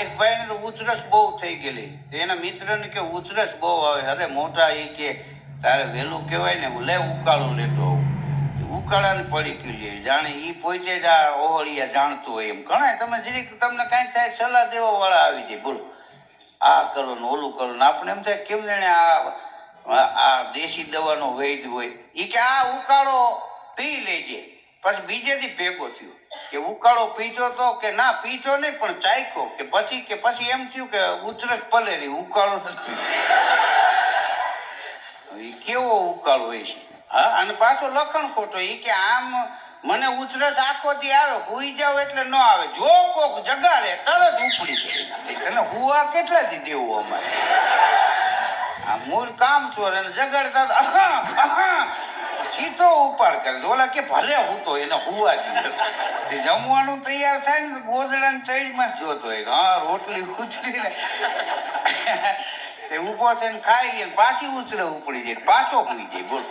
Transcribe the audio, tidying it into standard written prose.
એક ભાઈને તો ઉચરસ બહુ થઈ ગયેલી, એના મિત્રને કે ઉચરસ બહુ આવે. અરે મોટા, એ કે તારે વહેલું કહેવાય ને, લે ઉકાળું લેતો આવું. ઉકાળાને પડી ગયું, જાણે એ પોતે જ આ ઓહળિયા જાણતું હોય એમ. ઘણા તમે જરીક તમને કાંઈ થાય સલાહ દેવા વાળા આવી જાય, બોલો આ કરો ને ઓલું કરો ને. આપણે એમ થાય કેમ જાણે આ દેશી દવાનો વૈદ હોય. એ કે આ ઉકાળો પી લેજે. પછી બીજે દી ભેગો થયો કે ઉકાળો પીજો તો કે ના પીજો નહીં પણ ચાખ્યો. કે પછી એમ થયું કે ઉધરસ પલેરી, ઉકાળો નથી. એ કેવો ઉકાળો હોય છે. હા, અને પાછો લખણ ખોટો. એ કે આમ મને ઉધરસ આખો દી આવે, હુઈ જાવ એટલે ન આવે, જો કોક જગાડે તરત ઉપડી જાય. તને હુવા કેટલા દી દેવું અમારે? આ મૂળ કામ ચોર અને જગાડતા સીધો ઉપાડ કરે. ઓલા કે ભલે હું તો એને હુવા દે. જમવાનું તૈયાર થાય ને ગોદડા ને તળીમાં જ જોતો હોય. હા, રોટલી ઉછળી ને ઉભો થઈને ખાઈ લે, પાછી ઉતરે ઉપડી જાય, પાછો હુઈ જાય. બોલ.